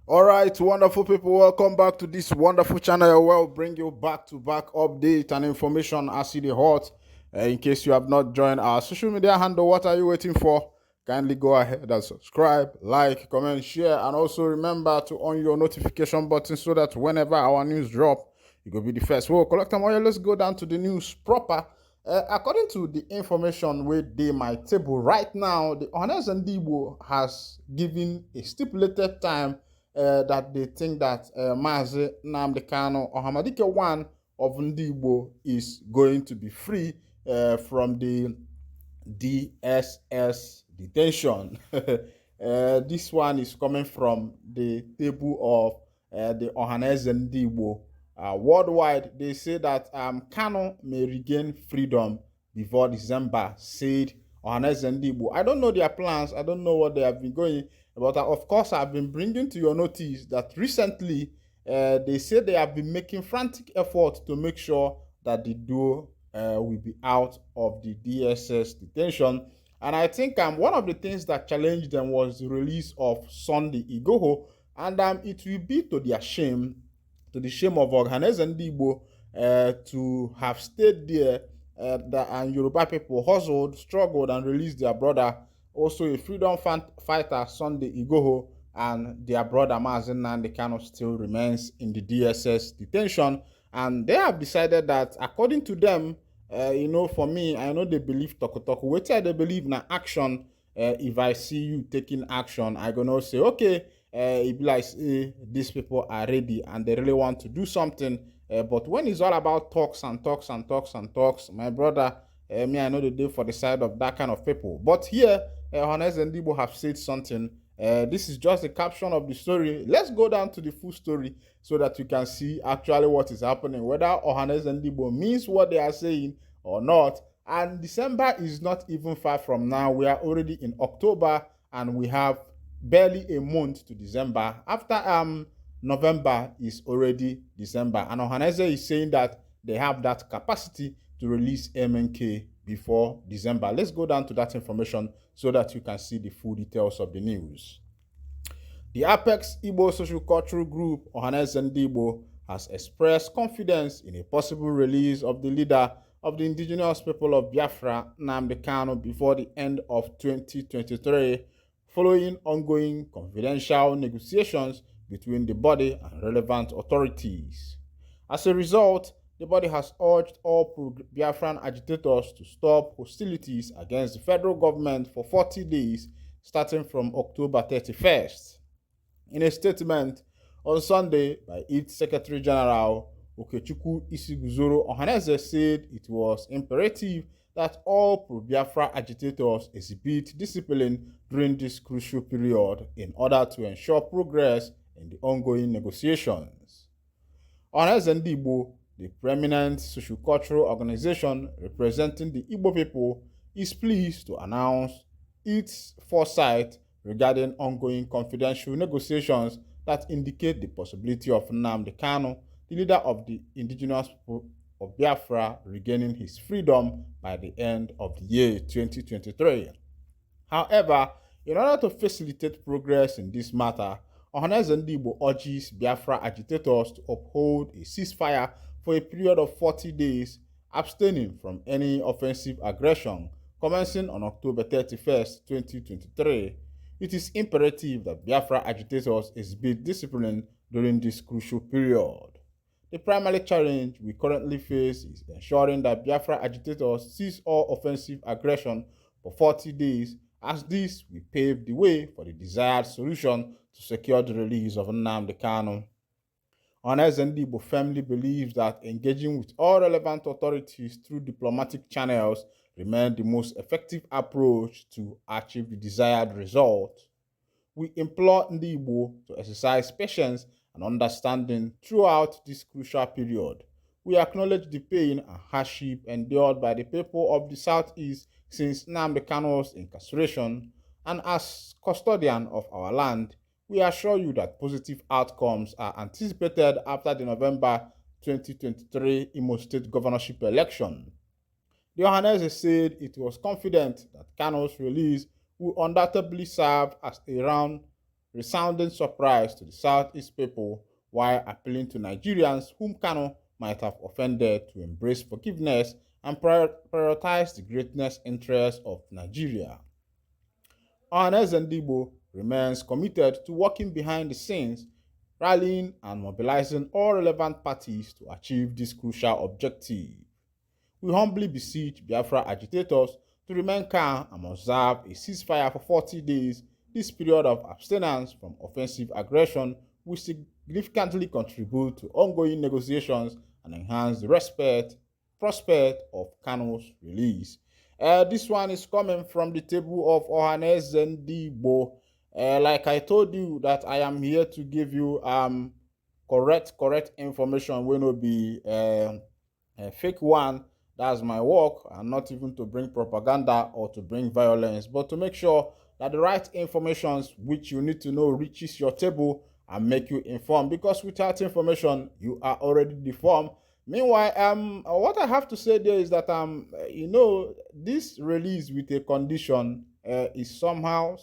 All right, wonderful people, welcome back to this wonderful channel where we'll bring you back-to-back update and information as it is hot. In case you have not joined our social media handle, what are you waiting for? Kindly go ahead and subscribe, like, comment, share, and also remember to on your notification button so that whenever our news drop, you will be the first. We'll collect them all. Let's go down to the news proper. According to the information with my table right now, the Honest Ndibo has given a stipulated time that they think that Mazi Nnamdi Kanu or Hamadike one of Ndibo is going to be free from the DSS detention. This one is coming from the table of the Ohaneze Ndigbo. Worldwide, they say that Kanu may regain freedom before December, said Ohaneze Ndigbo. I don't know their plans. I don't know what they have been going. But of course, I've been bringing to your notice that recently they say they have been making frantic efforts to make sure that the duo will be out of the DSS detention. And I think one of the things that challenged them was the release of Sunday Igboho, and it will be to their shame, to the shame of Ohaneze Ndigbo, to have stayed there, and Yoruba people hustled, struggled, and released their brother, also a freedom fighter, Sunday Igboho, and their brother Mazi Nnamdi Kanu still remains in the DSS detention. And they have decided that, according to them, for me, I know they believe toku. Wait till they believe in action. If I see you taking action, I gonna say, okay, it be like these people are ready and they really want to do something. But when it's all about talks and talks and talks and talks, my brother, me, I know the day for the side of that kind of people. But here, Honest and Debo have said something. This is just a caption of the story. Let's go down to the full story so that you can see actually what is happening, whether Ohanes and Debo means what they are saying or not. And December is not even far from now. We are already in October and we have barely a month to December. After November is already December. And Ohanese is saying that they have that capacity to release MNK before December. Let's go down to that information so that you can see the full details of the news. The Apex Igbo Social Cultural Group, Ohaneze Ndigbo, has expressed confidence in a possible release of the leader of the indigenous people of Biafra, Nnamdi Kanu, before the end of 2023, following ongoing confidential negotiations between the body and relevant authorities. As a result, the body has urged all pro-Biafran agitators to stop hostilities against the federal government for 40 days, starting from October 31st. In a statement on Sunday by its Secretary General, Okechukwu Isiguzoro Ohaneze said it was imperative that all pro-Biafra agitators exhibit discipline during this crucial period in order to ensure progress in the ongoing negotiations. Ohaneze Ndigbo, the prominent socio-cultural organization representing the Igbo people, is pleased to announce its foresight regarding ongoing confidential negotiations that indicate the possibility of Nnamdi Kanu, the leader of the indigenous people of Biafra, regaining his freedom by the end of the year 2023. However, in order to facilitate progress in this matter, Ohaneze Ndigbo urges Biafra agitators to uphold a ceasefire for a period of 40 days, abstaining from any offensive aggression, commencing on October 31st, 2023. It is imperative that Biafra agitators exhibit discipline during this crucial period. The primary challenge we currently face is ensuring that Biafra agitators cease all offensive aggression for 40 days, as this will pave the way for the desired solution to secure the release of Nnamdi Kanu. Ohaneze Ndigbo firmly believes that engaging with all relevant authorities through diplomatic channels remains the most effective approach to achieve the desired result. We implore Ndigbo to exercise patience and understanding throughout this crucial period. We acknowledge the pain and hardship endured by the people of the Southeast since Nnamdi Kanu's incarceration, and as custodian of our land, we assure you that positive outcomes are anticipated after the November 2023 Imo State governorship election. The Ohaneze said it was confident that Kanu's release will undoubtedly serve as a resounding surprise to the Southeast people while appealing to Nigerians whom Kanu might have offended to embrace forgiveness and prioritize the greatness interests of Nigeria. Nnamdi remains committed to working behind the scenes, rallying and mobilizing all relevant parties to achieve this crucial objective. We humbly beseech Biafra agitators to remain calm and observe a ceasefire for 40 days. This period of abstinence from offensive aggression will significantly contribute to ongoing negotiations and enhance the prospect of Kanu'S release. This one is coming from the table of Nnamdi. Like I told you that I am here to give you correct information wey no be a fake one. That's my work, and not even to bring propaganda or to bring violence, but to make sure that the right information which you need to know reaches your table and make you informed, because without information you are already deformed. Meanwhile, what I have to say there is that this release with a condition is somehow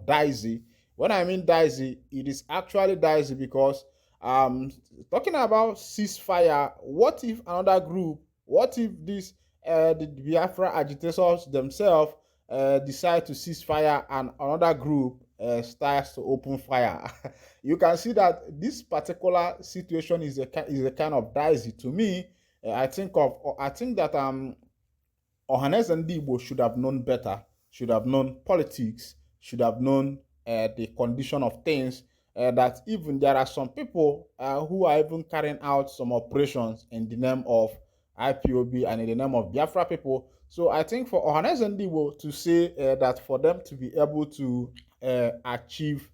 dicey. When I mean dicey, it is actually dicey because talking about ceasefire, what if another group, what if the Biafra agitators themselves decide to cease fire and another group starts to open fire? You can see that this particular situation is a kind of dicey to me. I think that Nnamdi should have known better, should have known politics, should have known the condition of things. That even there are some people who are even carrying out some operations in the name of IPOB and in the name of Biafra people. So I think for Nnamdi to say that for them to be able to achieve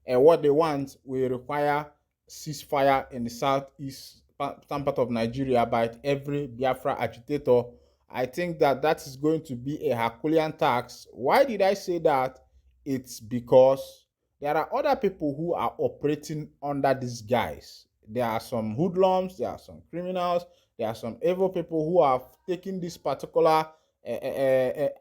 what they want will require ceasefire in the southeast part of Nigeria by every Biafra agitator. I think that is going to be a Herculean task. Why did I say that? It's because there are other people who are operating under these guys. There are some hoodlums, there are some criminals, there are some evil people who have taken this particular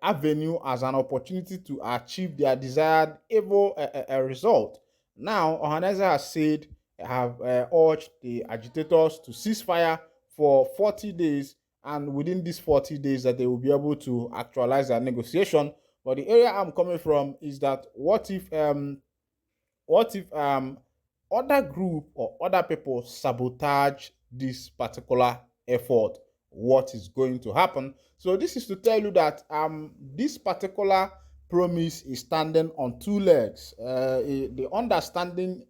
avenue as an opportunity to achieve their desired evil result. Now, Nnamdi has said, have urged the agitators to cease fire for 40 days, and within these 40 days that they will be able to actualize their negotiation. But the area I'm coming from is that what if other group or other people sabotage this particular effort? What is going to happen? So this is to tell you that this particular promise is standing on two legs. The understanding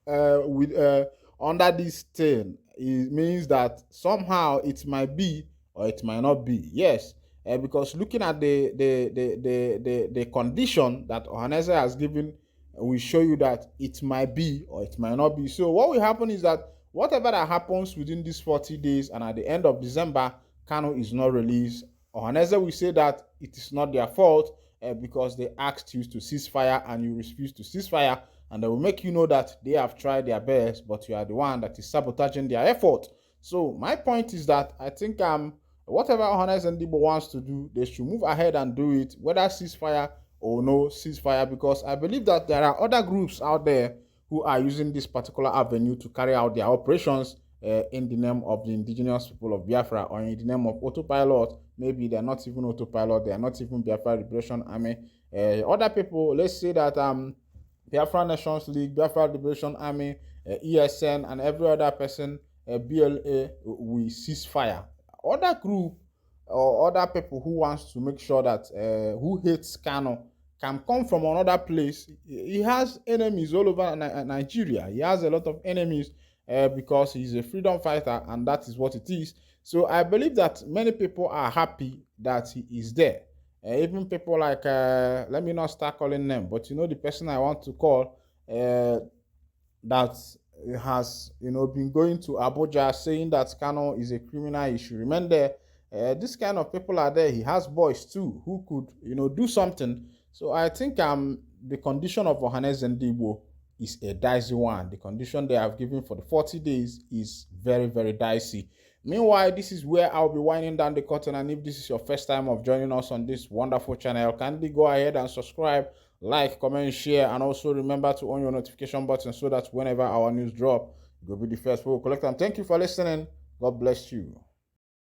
under this thing, it means that somehow it might be or it might not be. Yes, because looking at the condition that Nnamdi has given, will show you that it might be or it might not be. So what will happen is that whatever that happens within these 40 days and at the end of December, Kanu is not released, Nnamdi will say that it is not their fault because they asked you to cease fire and you refuse to cease fire, and they will make you know that they have tried their best, but you are the one that is sabotaging their effort. So my point is that I think whatever Nnamdi wants to do, they should move ahead and do it, whether ceasefire or no ceasefire, because I believe that there are other groups out there who are using this particular avenue to carry out their operations in the name of the indigenous people of Biafra, or in the name of autopilot. Maybe they're not even autopilot, they are not even Biafra Liberation Army. Other people, let's say that Biafra Nations League, Biafra Liberation Army, ESN, and every other person, BLA, will cease fire. Other group or other people who wants to make sure that who hates Kanu can come from another place. He has enemies all over Nigeria. He has a lot of enemies because he's a freedom fighter, and that is what it is. So I believe that many people are happy that he is there. Even people like, let me not start calling them, but the person I want to call that has been going to Abuja saying that Kanu is a criminal, he should remain there. This kind of people are there. He has boys too who could do something. So I think the condition of Nnamdi is a dicey one. The condition they have given for the 40 days is very, very dicey. Meanwhile, this is where I'll be winding down the curtain, and if this is your first time of joining us on this wonderful channel, kindly go ahead and subscribe like, comment, share, and also remember to on your notification button so that whenever our news drop, you'll be the first. We'll collect them. Thank you for listening. God bless you.